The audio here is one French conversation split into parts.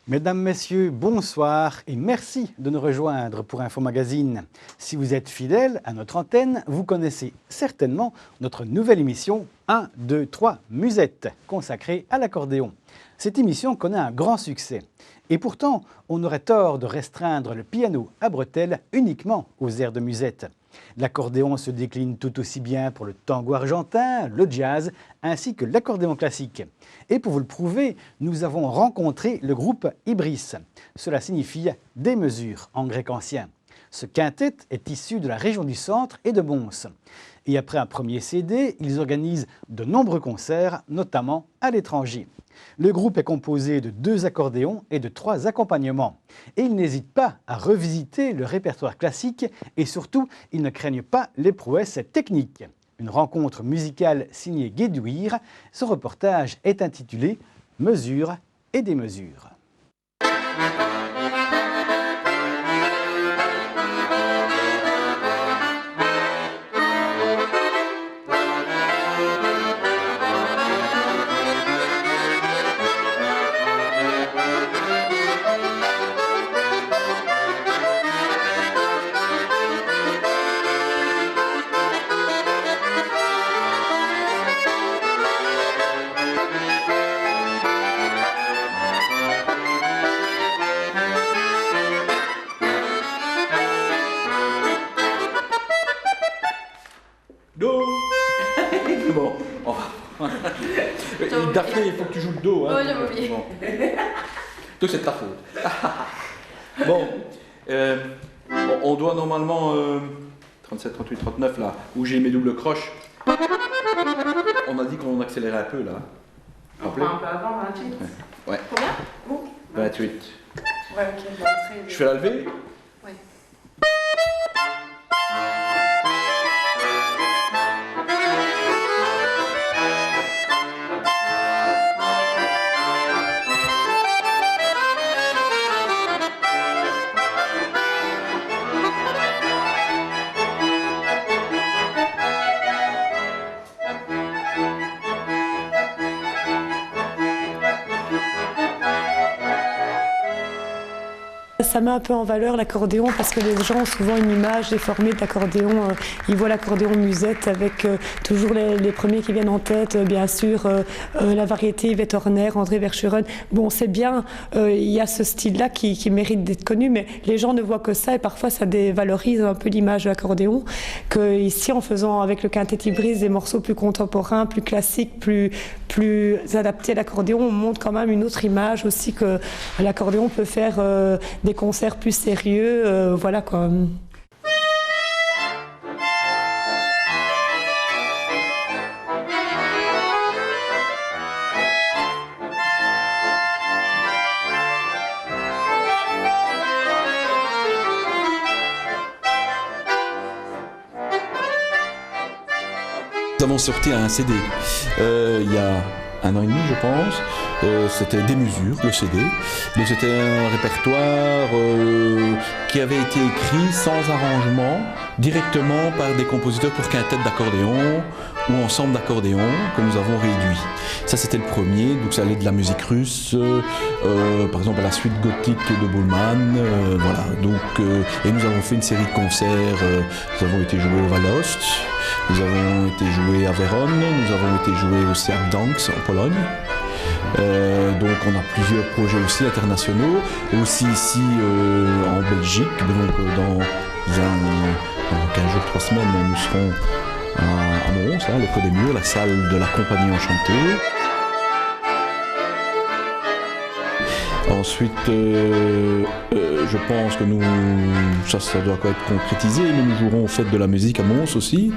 Mesdames, Messieurs, bonsoir et merci de nous rejoindre pour Info Magazine. Si vous êtes fidèles à notre antenne, vous connaissez certainement notre nouvelle émission 1, 2, 3 Musette, consacrée à l'accordéon. Cette émission connaît un grand succès. Et pourtant, on aurait tort de restreindre le piano à bretelles uniquement aux airs de musette. L'accordéon se décline tout aussi bien pour le tango argentin, le jazz, ainsi que l'accordéon classique. Et pour vous le prouver, nous avons rencontré le groupe Ibris. Cela signifie « des mesures » en grec ancien. Ce quintet est issu de la région du Centre et de Mons. Et après un premier CD, ils organisent de nombreux concerts, notamment à l'étranger. Le groupe est composé de 2 accordéons et de 3 accompagnements. Et ils n'hésitent pas à revisiter le répertoire classique et surtout, ils ne craignent pas les prouesses techniques. Une rencontre musicale signée Guédouir. Ce reportage est intitulé « Mesures et démesures ». Bon, on va. Daphné, il faut que tu joues le do. Hein. Oh, j'avais oublié. Bon. Donc c'est de ta faute. Bon, on doit normalement 37, 38, 39 là, où j'ai mes doubles croches. On a dit qu'on accélérait un peu là. Un peu avant, 28. Ouais. Combien vous 28. Ouais, ok. Je fais la levée. Ouais. Ça met un peu en valeur l'accordéon parce que les gens ont souvent une image déformée de l'accordéon. Ils voient l'accordéon musette avec toujours les premiers qui viennent en tête, bien sûr, la variété Yvette Horner, André Verschuren. Bon, c'est bien, il y a ce style-là qui mérite d'être connu, mais les gens ne voient que ça et parfois ça dévalorise un peu l'image de l'accordéon. Que ici, en faisant avec le quintet Ibris des morceaux plus contemporains, plus classiques, plus adaptés à l'accordéon, on montre quand même une autre image aussi que l'accordéon peut faire des concerts plus sérieux, voilà quoi. Nous avons sorti un CD il y a 1 an et demi, je pense. C'était Des mesures, le CD. Donc c'était un répertoire qui avait été écrit sans arrangement, directement par des compositeurs pour quintette d'accordéon ou ensemble d'accordéon que nous avons réduit. Ça c'était le premier, donc ça allait de la musique russe, par exemple à la suite gothique de Boulman, voilà. Donc, et nous avons fait une série de concerts, nous avons été joués au Walost, nous avons été joués à Vérone, nous avons été joués aussi à Gdańsk en Pologne. Donc on a plusieurs projets aussi internationaux, aussi ici en Belgique, donc dans 15 jours, 3 semaines, nous serons à Mons, hein, le Creux des Murs, la salle de la Compagnie Enchantée. Ensuite, je pense que ça doit être concrétisé, mais nous jouerons aux Fêtes de la musique à Mons aussi.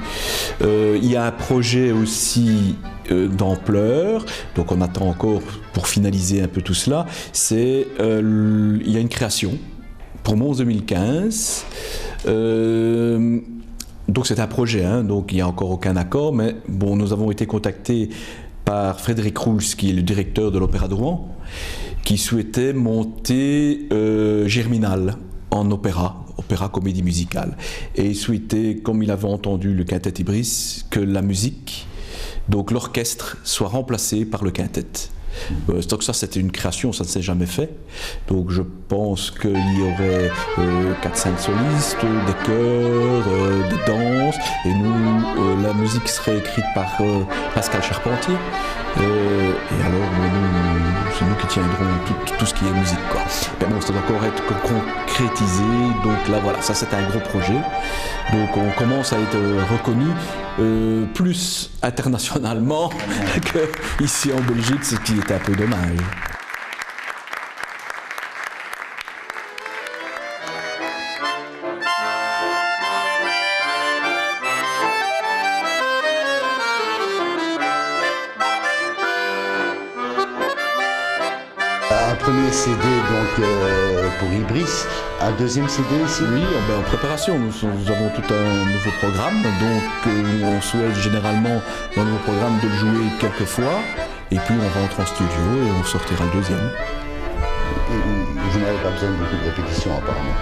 Il y a un projet aussi d'ampleur, donc on attend encore pour finaliser un peu tout cela, il y a une création pour Mons 2015. Donc c'est un projet, hein, donc il n'y a encore aucun accord, mais bon, nous avons été contactés par Frédéric Rouls, qui est le directeur de l'Opéra de Rouen, qui souhaitait monter Germinal en opéra comédie musicale. Et il souhaitait, comme il avait entendu le quintet Ibris, que la musique, donc l'orchestre, soit remplacé par le quintet. Donc ça, c'était une création, ça ne s'est jamais fait. Donc je pense qu'il y aurait 4-5 solistes, des chœurs, des danses, et nous, la musique serait écrite par Pascal Charpentier. Et alors, c'est nous qui tiendrons tout ce qui est musique, quoi. Mais bon, ça doit encore être concrétisé. Donc là, voilà, ça c'est un gros projet. Donc on commence à être reconnu plus internationalement qu'ici en Belgique, ce qui est un peu dommage. Un premier CD donc, pour Ibris, un deuxième CD ici? Oui, en préparation, nous avons tout un nouveau programme, donc on souhaite généralement dans le nouveau programme de le jouer quelques fois, et puis on rentre en studio et on sortira le deuxième. Vous n'avez pas besoin de beaucoup de répétitions apparemment.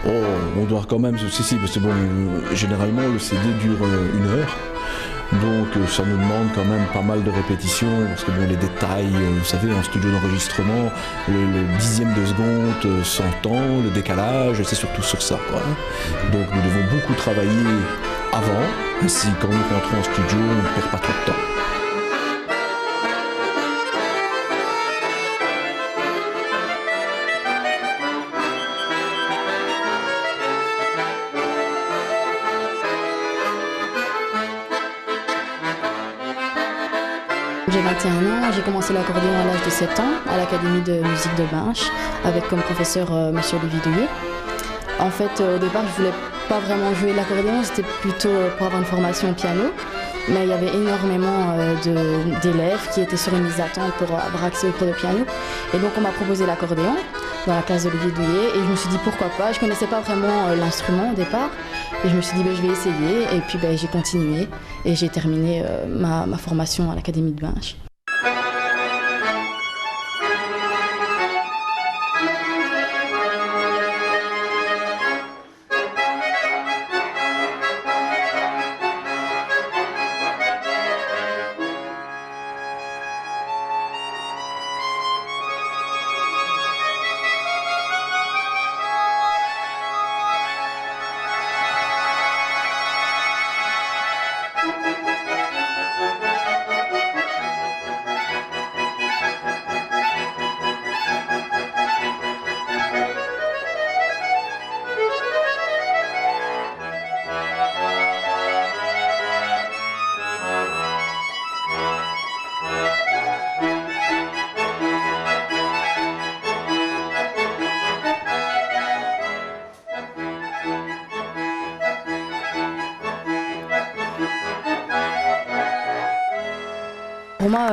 Oh, on doit quand même, si, parce que bon, généralement le CD dure 1 heure. Donc ça nous demande quand même pas mal de répétitions, parce que bon, les détails, vous savez, en studio d'enregistrement, le dixième de seconde s'entend, le décalage, c'est surtout sur ça, quoi. Donc nous devons beaucoup travailler avant, ainsi quand nous rentrons en studio, on ne perd pas trop de temps. J'ai 21 ans, j'ai commencé l'accordéon à l'âge de 7 ans à l'Académie de musique de Binche avec comme professeur monsieur Olivier Douillet. En fait, au départ, je voulais pas vraiment jouer l'accordéon, c'était plutôt pour avoir une formation au piano. Mais il y avait énormément d'élèves qui étaient sur une liste d'attente pour avoir accès au cours de piano. Et donc on m'a proposé l'accordéon dans la classe d'Olivier Douillet et je me suis dit pourquoi pas. Je connaissais pas vraiment l'instrument au départ et je me suis dit je vais essayer et puis j'ai continué et j'ai terminé ma formation à l'Académie de Binche. Pour moi,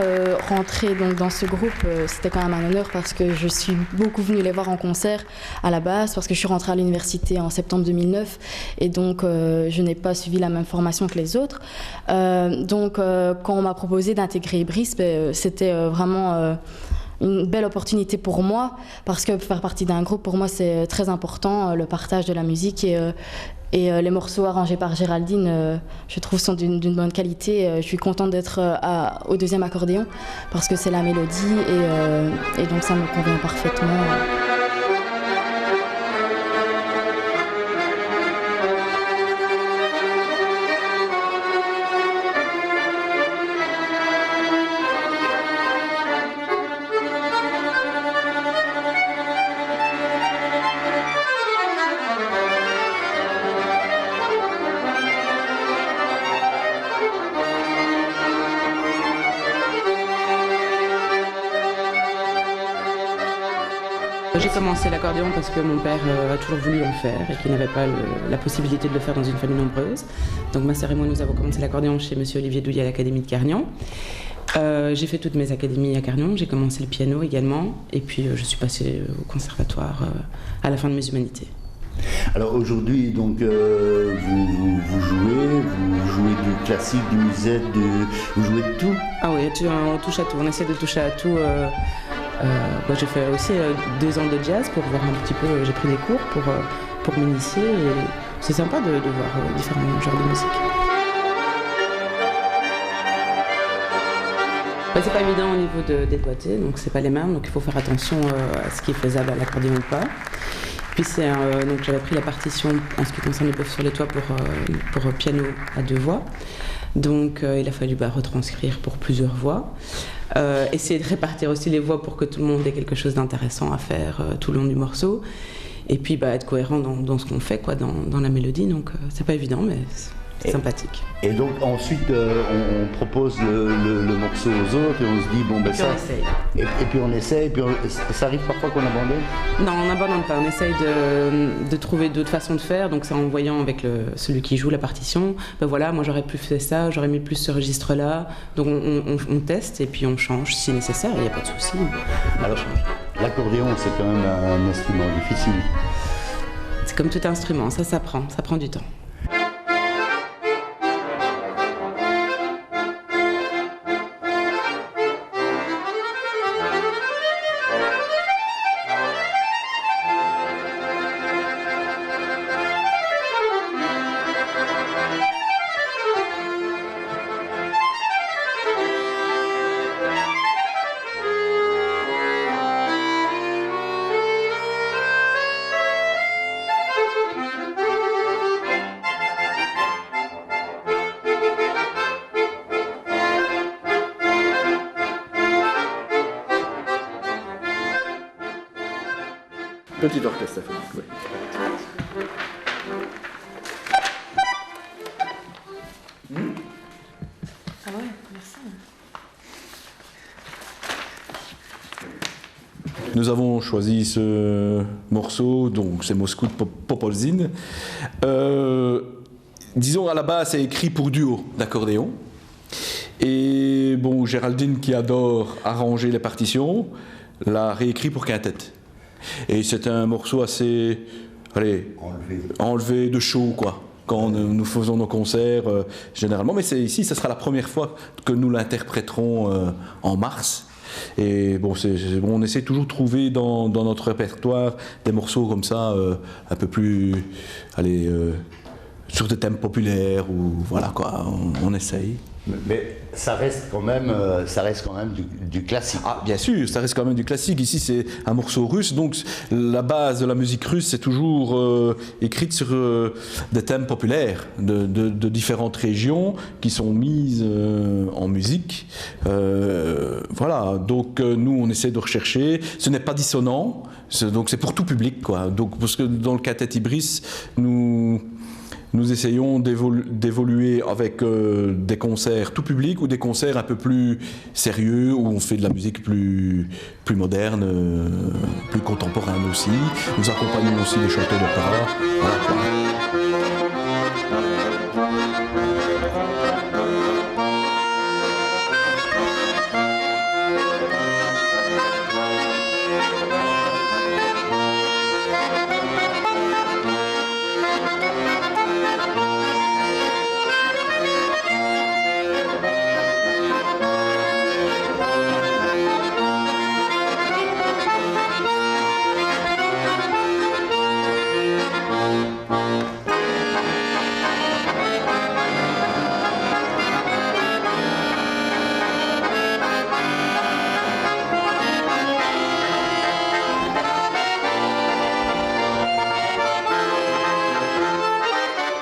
rentrer donc dans ce groupe, c'était quand même un honneur parce que je suis beaucoup venue les voir en concert à la base, parce que je suis rentrée à l'université en septembre 2009 et donc je n'ai pas suivi la même formation que les autres. Donc quand on m'a proposé d'intégrer Ibris, c'était vraiment une belle opportunité pour moi parce que faire partie d'un groupe, pour moi, c'est très important, le partage de la musique et les morceaux arrangés par Géraldine, je trouve, sont d'une bonne qualité. Je suis contente d'être au deuxième accordéon parce que c'est la mélodie et donc ça me convient parfaitement. J'ai commencé l'accordéon parce que mon père a toujours voulu en faire et qu'il n'avait pas la possibilité de le faire dans une famille nombreuse. Donc ma sœur et moi, nous avons commencé l'accordéon chez monsieur Olivier Douillet à l'Académie de Carnion. J'ai fait toutes mes académies à Carnion, j'ai commencé le piano également et puis je suis passée au conservatoire à la fin de mes humanités. Alors aujourd'hui, donc, vous jouez du classique, du musette, vous jouez de tout? Ah oui, on touche à tout, on essaie de toucher à tout. J'ai fait aussi 2 ans de jazz pour voir un petit peu, j'ai pris des cours pour m'initier et c'est sympa de voir différents genres de musique. C'est pas évident au niveau des doigtés, donc c'est pas les mêmes, donc il faut faire attention à ce qui est faisable à l'accordéon ou pas. Puis donc j'avais pris la partition en ce qui concerne le bœuf sur les toits pour piano à 2 voix. Donc il a fallu retranscrire pour plusieurs voix. Essayer de répartir aussi les voix pour que tout le monde ait quelque chose d'intéressant à faire tout le long du morceau. Et puis être cohérent dans ce qu'on fait, quoi, dans la mélodie. Donc c'est pas évident, mais c'est sympathique. Et donc ensuite on propose le morceau aux autres et on se dit bon ben ça. On essaye. Et puis on essaye, et puis ça arrive parfois qu'on abandonne. Non, on n'abandonne pas. On essaye de trouver d'autres façons de faire. Donc c'est en voyant avec celui qui joue la partition. Voilà, moi j'aurais plus fait ça, j'aurais mis plus ce registre-là. Donc on teste et puis on change si nécessaire. Il n'y a pas de souci. Alors l'accordéon c'est quand même un instrument difficile. C'est comme tout instrument, ça prend du temps. Petit orchestre, ça fait. Oui. Ah ouais, merci. Nous avons choisi ce morceau, donc c'est Moscou de Popolzin. Disons, à la base, c'est écrit pour duo d'accordéon. Et bon, Géraldine, qui adore arranger les partitions, l'a réécrit pour quintette. Et c'est un morceau assez enlevé de show, quoi, quand nous faisons nos concerts généralement. Mais ici, ce sera la première fois que nous l'interpréterons en mars. Et bon, on essaie toujours de trouver dans notre répertoire des morceaux comme ça, un peu plus, sur des thèmes populaires, ou voilà quoi, on essaye. Mais ça reste quand même du classique. Ah, bien sûr, ça reste quand même du classique. Ici, c'est un morceau russe, donc la base de la musique russe, c'est toujours écrite sur des thèmes populaires de différentes régions qui sont mises en musique. Voilà, donc nous, on essaie de rechercher. Ce n'est pas dissonant, donc c'est pour tout public, quoi. Donc, parce que dans le quintet Ibris, nous essayons d'évoluer avec des concerts tout public ou des concerts un peu plus sérieux où on fait de la musique plus moderne, plus contemporaine aussi. Nous accompagnons aussi les chanteurs d'opéra. Voilà.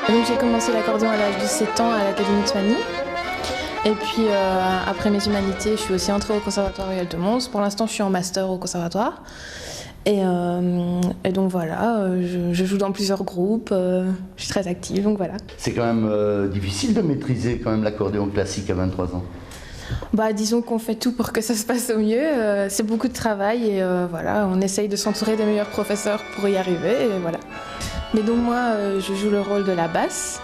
Donc j'ai commencé l'accordéon à l'âge de 7 ans à l'Académie de Fanny. Et puis après mes humanités, je suis aussi entrée au Conservatoire Royal de Mons. Pour l'instant, je suis en master au conservatoire. Et donc voilà, je joue dans plusieurs groupes, je suis très active, donc voilà. C'est quand même difficile de maîtriser quand même l'accordéon classique à 23 ans. Disons qu'on fait tout pour que ça se passe au mieux. C'est beaucoup de travail et voilà, on essaye de s'entourer des meilleurs professeurs pour y arriver. Et voilà. Mais donc moi, je joue le rôle de la basse.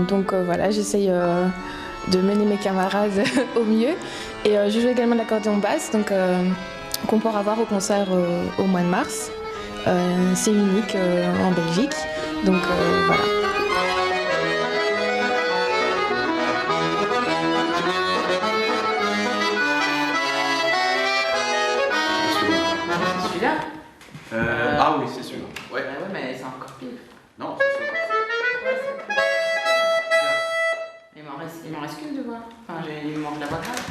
Donc voilà, j'essaye de mener mes camarades au mieux. Et je joue également de l'accordéon basse, donc qu'on pourra voir au concert au mois de mars. C'est unique en Belgique, donc voilà. Celui-là Ah oui, c'est sûr. Ouais. Ouais, mais c'est encore pire. Non, c'est sûr. Il m'en reste qu'une de voix. Enfin, il me manque la voix grave.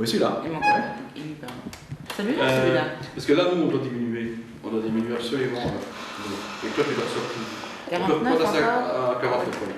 Oui, celui-là. Il manque pas. Celui-là ou celui-là? Parce que là, nous, on doit diminuer. On doit diminuer absolument. Et toi, tu dois sortir. 49 on encore à 49, oui.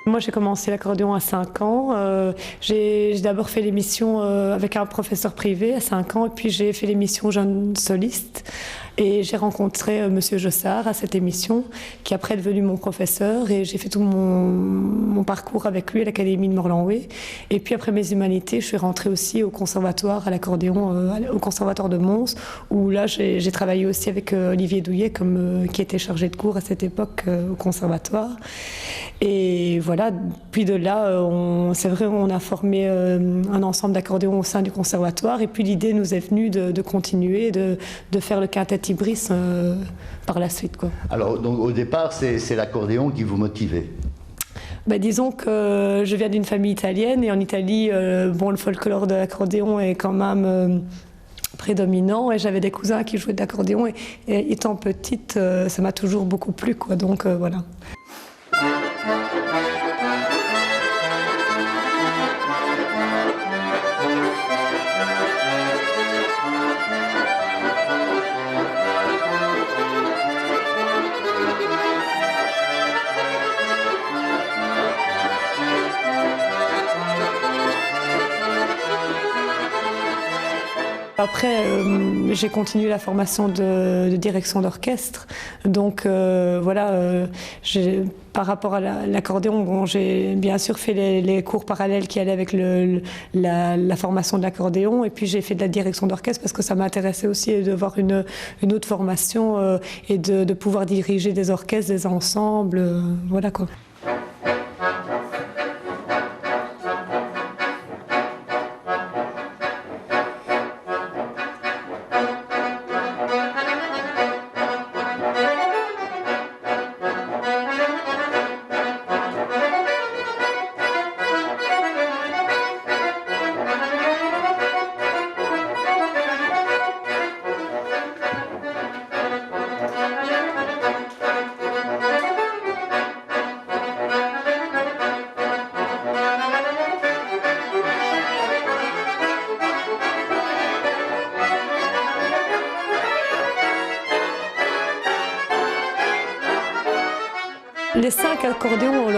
Moi, j'ai commencé l'accordéon à 5 ans. J'ai d'abord fait l'émission avec un professeur privé à 5 ans, et puis j'ai fait l'émission jeune soliste. Et j'ai rencontré Monsieur Jossard à cette émission, qui après est devenu mon professeur, et j'ai fait tout mon parcours avec lui à l'Académie de Morlanway. Et puis après mes humanités, je suis rentrée aussi au conservatoire à l'accordéon, au conservatoire de Mons, où là j'ai travaillé aussi avec Olivier Douillet, qui était chargé de cours à cette époque au conservatoire. Et voilà, puis de là, c'est vrai, on a formé un ensemble d'accordéons au sein du conservatoire, et puis l'idée nous est venue de continuer, de faire le quintet Ibris par la suite, quoi. Alors, donc, au départ, c'est l'accordéon qui vous motivait? Ben, disons que je viens d'une famille italienne, et en Italie, le folklore de l'accordéon est quand même prédominant, et j'avais des cousins qui jouaient de l'accordéon, et étant petite, ça m'a toujours beaucoup plu, quoi. Donc voilà. Après, j'ai continué la formation de direction d'orchestre. Donc voilà, par rapport à l'accordéon, bon, j'ai bien sûr fait les cours parallèles qui allaient avec la formation de l'accordéon. Et puis j'ai fait de la direction d'orchestre parce que ça m'intéressait aussi de voir une autre formation et de pouvoir diriger des orchestres, des ensembles. Voilà quoi. Les 5 accordéons ont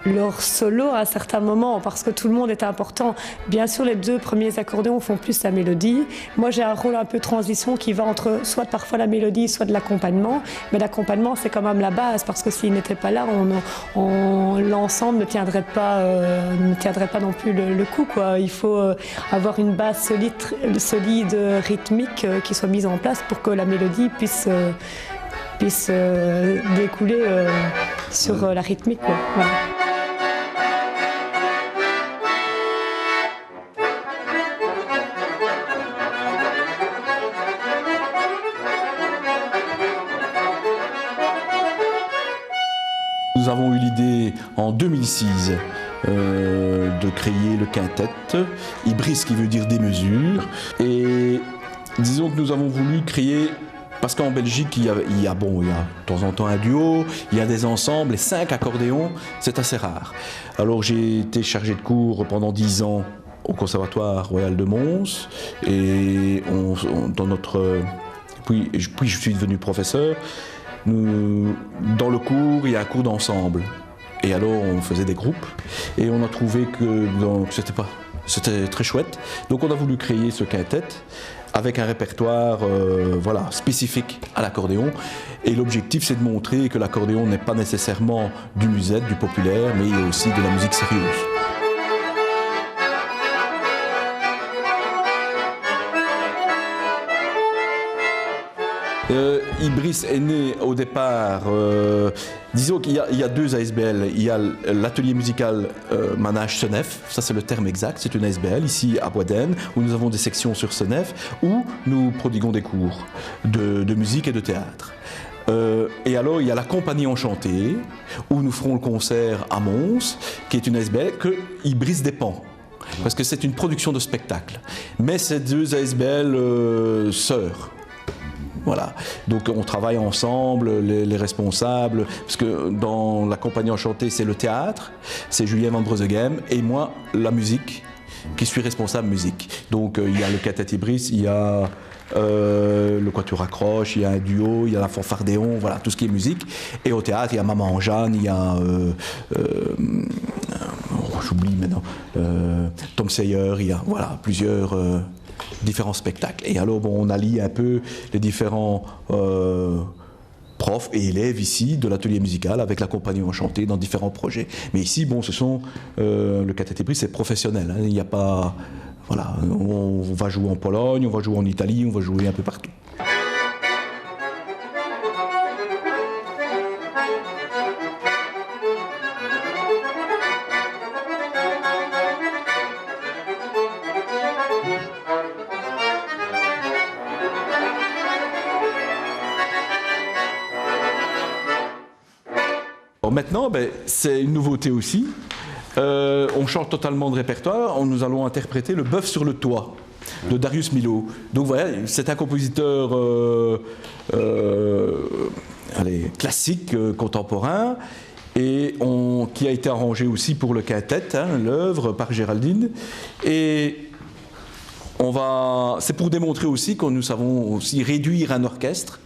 leur solo à un certain moment, parce que tout le monde est important. Bien sûr, les 2 premiers accordéons font plus la mélodie. Moi, j'ai un rôle un peu transition qui va entre soit parfois la mélodie, soit de l'accompagnement. Mais l'accompagnement, c'est quand même la base, parce que s'il n'était pas là, l'ensemble ne tiendrait pas non plus le coup, quoi. Il faut avoir une base solide rythmique qui soit mise en place pour que la mélodie puisse découler sur la rythmique, quoi. Voilà. Nous avons eu l'idée en 2006 de créer le quintet, Ibris qui veut dire des mesures, et disons que nous avons voulu créer. Parce qu'en Belgique, il y a de temps en temps un duo, il y a des ensembles, et 5 accordéons, c'est assez rare. Alors j'ai été chargé de cours pendant 10 ans au Conservatoire Royal de Mons, et puis je suis devenu professeur. Dans le cours, il y a un cours d'ensemble. Et alors on faisait des groupes, et on a trouvé que c'était très chouette. Donc on a voulu créer ce quintet, avec un répertoire spécifique à l'accordéon. Et l'objectif, c'est de montrer que l'accordéon n'est pas nécessairement du musette, du populaire, mais il y a aussi de la musique sérieuse. Ibris est né au départ, disons qu'il y a deux ASBL. Il y a l'atelier musical Manage Senef, ça c'est le terme exact, c'est une ASBL ici à Boisdaine, où nous avons des sections sur Senef, où nous prodiguons des cours de musique et de théâtre. Et alors il y a la Compagnie Enchantée, où nous ferons le concert à Mons, qui est une ASBL que Ibris dépend. Parce que c'est une production de spectacle. Mais c'est deux ASBL sœurs. Voilà, donc on travaille ensemble, les responsables, parce que dans la Compagnie Enchantée, c'est le théâtre, c'est Julien Van Brezeghem, et moi, la musique, qui suis responsable musique. Donc il y a le Quartet Ibris, il y a le Quatuor Accroche, il y a un duo, il y a la fanfardéon, voilà, tout ce qui est musique. Et au théâtre, il y a Maman Jeanne, il y a, j'oublie maintenant, Tom Sawyer, il y a, voilà, plusieurs... différents spectacles. Et alors, bon, on allie un peu les différents profs et élèves ici de l'atelier musical avec la Compagnie Enchantée dans différents projets. Mais ici, bon, ce sont le Quartet Ibris, c'est professionnel. Hein, il n'y a pas, voilà, on va jouer en Pologne, on va jouer en Italie, on va jouer un peu partout. Maintenant, c'est une nouveauté aussi. On change totalement de répertoire. Nous allons interpréter Le Bœuf sur le toit de Darius Milhaud. Donc voilà, c'est un compositeur classique, contemporain, et qui a été arrangé aussi pour le quintet, hein, l'œuvre par Géraldine. Et c'est pour démontrer aussi que nous savons aussi réduire un orchestre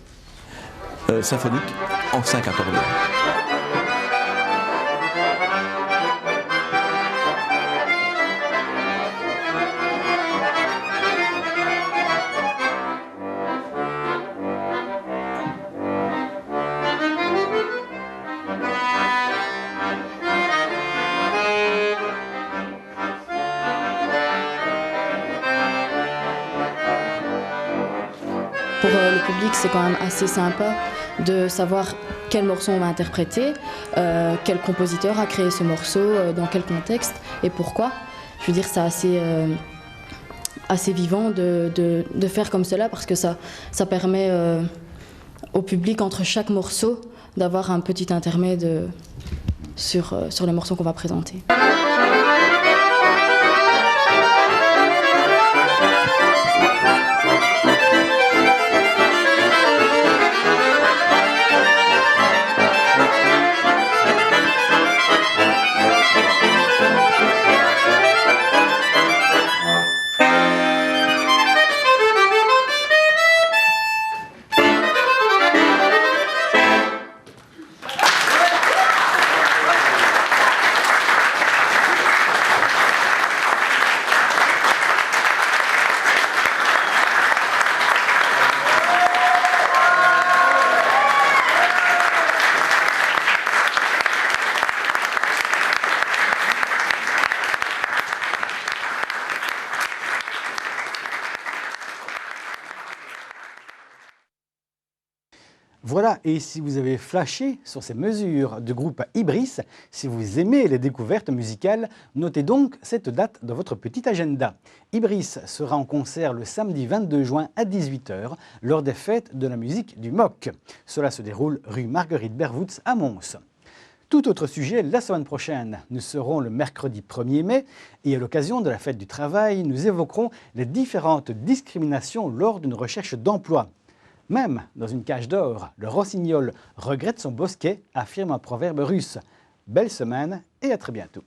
symphonique en 5 accordéons. Pour le public, c'est quand même assez sympa de savoir quel morceau on va interpréter, quel compositeur a créé ce morceau, dans quel contexte et pourquoi. Je veux dire, c'est assez vivant de faire comme cela parce que ça permet au public, entre chaque morceau, d'avoir un petit intermède sur les morceaux qu'on va présenter. Voilà, et si vous avez flashé sur ces mesures du groupe Ibris, si vous aimez les découvertes musicales, notez donc cette date dans votre petit agenda. Ibris sera en concert le samedi 22 juin à 18 h lors des fêtes de la musique du MOC. Cela se déroule rue Marguerite Bervoets à Mons. Tout autre sujet la semaine prochaine. Nous serons le mercredi 1er mai et à l'occasion de la fête du travail, nous évoquerons les différentes discriminations lors d'une recherche d'emploi. Même dans une cage d'or, le rossignol regrette son bosquet, affirme un proverbe russe. Belle semaine et à très bientôt.